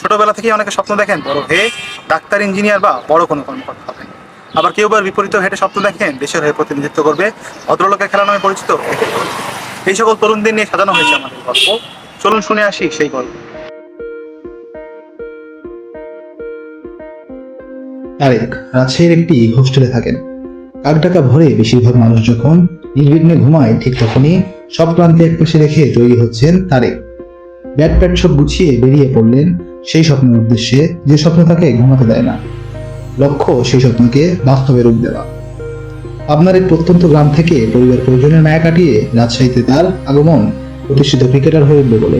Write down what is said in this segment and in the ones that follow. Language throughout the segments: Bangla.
ছোটবেলা থেকেই অনেকে স্বপ্ন দেখেন বড় হয়ে ডাক্তার, ইঞ্জিনিয়ার বা বড় কোনো কর্মকর্তা হবেন। আবার কেউ বা বিপরীত হেঁটে স্বপ্ন দেখেন দেশের হয়ে প্রতিনিধিত্ব করবে, ভদ্রলোকের খেলা নামে পরিচিত। এই সকল তরুণদের নিয়ে সাজানো হয়েছে আমাদের গল্প। চলুন শুনে আসি সেই গল্প। তারেক রাজশাহীর একটি হোস্টেলে থাকেন। কাকডাকা ভোরে বেশিরভাগ মানুষ যখন নির্বিঘ্নে ঘুমায়, ঠিক তখনই সব ক্লান্তি একপাশে রেখে তৈরি হচ্ছেন তারেক। ব্যাট প্যাট সব গুছিয়ে বেরিয়ে পড়লেন সেই স্বপ্নের উদ্দেশ্যে, যে স্বপ্ন তাকে ঘুমাতে দেয় না। লক্ষ্য সেই স্বপ্নকে বাস্তবে রূপ দেওয়া। আপনার এই প্রত্যন্ত গ্রাম থেকে পরিবার পরিজনের মায়া কাটিয়ে রাজশাহীতে তার আগমন প্রতিষ্ঠিত ক্রিকেটার হয়ে উঠবে বলে।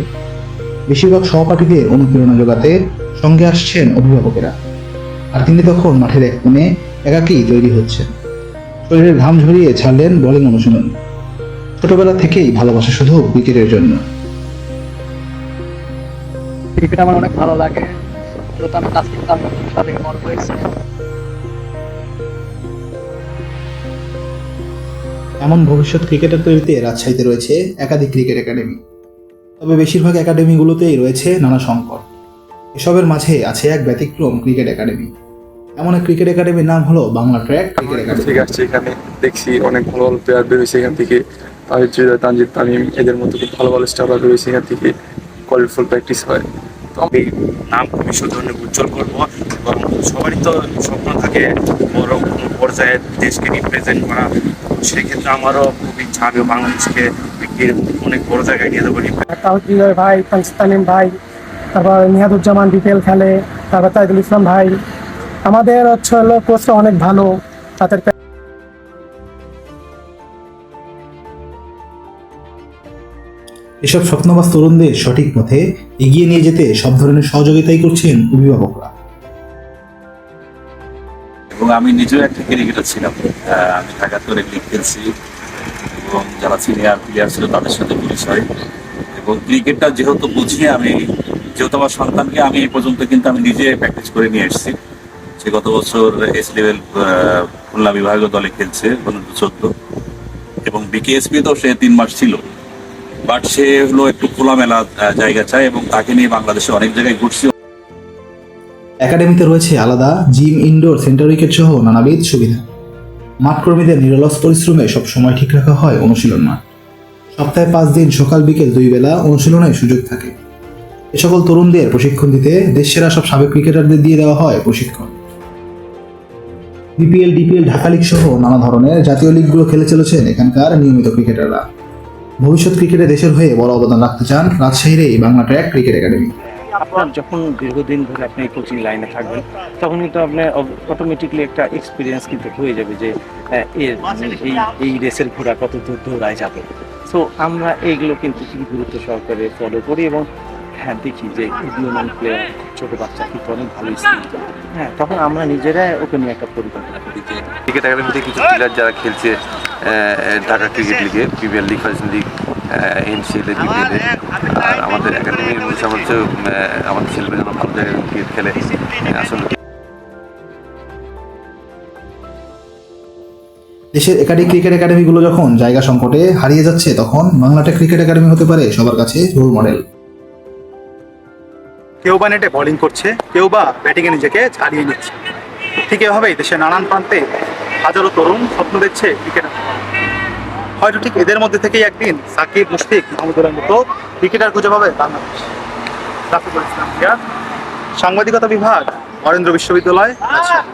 বেশিরভাগ সহপাঠীদের অনুপ্রেরণা যোগাতে সঙ্গে আসছেন অভিভাবকেরা। আর তিনি তখন মাঠের এক কোণে একাকী তৈরি হচ্ছেন। শরীরের ঘাম ঝরিয়ে ছাড়লেন বোলিং অনুশীলন। ছোটবেলা থেকেই ভালোবাসা শুধু ক্রিকেটের জন্য। ক্রিকেট আমার অনেক ভালো লাগে, তো আমি ক্লাস করতাম সাথে বড় হয়েছে। এমন ভবিষ্যৎ ক্রিকেটার তৈরিতে রাজশাহীতে রয়েছে একাধিক ক্রিকেট একাডেমি। তবে বেশিরভাগ একাডেমিগুলোতেই রয়েছে নানা সংকট। এসবের মাঝে আছে এক ব্যতিক্রম ক্রিকেট একাডেমি। এমন এক ক্রিকেট একাডেমির নাম হলো বাংলা ট্র্যাক ক্রিকেট একাডেমি। ঠিক আছে, এখানে দেখছি অনেক ভালো ভালো প্লেয়ার বেরোয়েছে এখান থেকে। তাহির হৃদয়, তানজিদ তামিম, এদের মতো খুব ভালো ভালো স্টাররা বেরোয়েছে এখান থেকে। কোয়ালিফুল প্র্যাকটিস হয়। তো আমি নাম ভবিষ্যতে অনেক উজ্জ্বল করবো এবং সবারই তো স্বপ্ন থাকে বড় কোনো পর্যায়ে দেশকে রিপ্রেজেন্ট করা। সেই ক্ষেত্রে আমারও খুব ইচ্ছা, আমিও বাংলাদেশকে অনেক বড় জায়গায় নিয়ে যাবো। তাহির হৃদয় ভাই, তানজিদ তামিম ভাই, তারপর নিহাদুজ্জামান বিপিএল খেলে, তারপর তাইদুল ইসলাম ভাই। আমাদের হলো কোচটা অনেক ভালো, তাদের এসব স্বপ্নবাজ তরুণদের সঠিক পথে এগিয়ে নিয়ে যেতে সব ধরনের সহযোগিতাই করছেন অভিভাবকরা। এবং আমি নিজেও একটা ক্রিকেটার ছিলাম। আমি ঢাকাতে অনেক লিগ খেলছি এবং যারা সিনিয়র প্লেয়ার ছিল তাদের সাথে পরিচয়। এবং ক্রিকেটটা যেহেতু বুঝিয়ে যেহেতু আমার সন্তানকে আমি এই পর্যন্ত কিন্তু আমি নিজে প্র্যাকটিস করে নিয়ে এসেছি। সে গত বছর এস লেভেল খুলনা বিভাগীয় দলে খেলছে 14 এবং বিকেএসপি তো সে 3 মাস ছিল। বাট সে হলো একটু খোলামেলা জায়গা চায় এবং তাকে নিয়ে বাংলাদেশে অনেক জায়গায় ঘুরছি। একাডেমিতে রয়েছে আলাদা জিম, ইনডোর, সেন্টার উইকেট সহ নানাবিধ সুবিধা। মাঠকর্মীদের নিরলস পরিশ্রমে সব সময় ঠিক রাখা হয় অনুশীলন মাঠ। সপ্তাহে 5 দিন সকাল বিকেল 2 বেলা অনুশীলনের সুযোগ থাকে। এ সকল তরুণদের প্রশিক্ষণ দিতে দেশসেরা সব সাবেক ক্রিকেটারদের দিয়ে দেওয়া হয় প্রশিক্ষণ। বিপিএল, ডিপিএল, ঢাকা লিগ সহ নানা ধরনের জাতীয় লিগগুলো খেলে চলেছেন এখানকার নিয়মিত ক্রিকেটাররা। ভবিষ্যৎ ক্রিকেটে দেশের হয়ে বড় অবদান রাখতে চান রাজশাহীর এই বাংলা ট্র্যাক ক্রিকেট একাডেমি। আপনার যখন দীর্ঘদিন ধরে আপনি কোচিং লাইনে থাকবেন, তখন কিন্তু আপনার অটোমেটিকলি একটা এক্সপিরিয়েন্স কিন্তু হয়ে যাবে যে এই রেসের ঘোড়া কত দূর দৌড়ায় যাবে। সো আমরা এইগুলো কিন্তু খুবই গুরুত্ব সহকারে ফলো করি এবং হ্যাঁ দেখি যে উদীয়মান প্লেয়ার, ছোটো বাচ্চা কিন্তু অনেক ভালো স্কিল। হ্যাঁ, তখন আমরা নিজেরা ওকে নিয়ে একটা পরিকল্পনা করি যে ক্রিকেট একাডেমিতে কিছু প্লেয়ার যারা খেলছে ঢাকা ক্রিকেট লিগে, PBL league, first league, NCL এ, বিপিএল এ। আর আমাদের একাডেমির মূল হচ্ছে আমাদের ছেলেমেয়ে যেন ভালো জায়গায় ক্রিকেট খেলে। আসলে দেশের একাধিক ক্রিকেট একাডেমিগুলো যখন জায়গা সংকটে হারিয়ে যাচ্ছে, তখন বাংলাটা ক্রিকেট একাডেমি হতে পারে সবার কাছে রোল মডেল। কেউ বা নেটে বোলিং করছে, কেউ বা ব্যাটিংয়ে নিজেকে ছাড়িয়ে নিচ্ছে। ঠিক এভাবেই দেশের নানান প্রান্তে হাজারো তরুণ স্বপ্ন দেখছে ক্রিকেটার। হয়তো ঠিক এদের মধ্যে থেকেই একদিন সাকিব, মুশফিক, মাহমুদুরের মতো ক্রিকেটার খুঁজে পাবে বাংলাদেশ। রাফিকুল ইসলাম, সাংবাদিকতা বিভাগ, বরেন্দ্র বিশ্ববিদ্যালয়, রাজশাহী।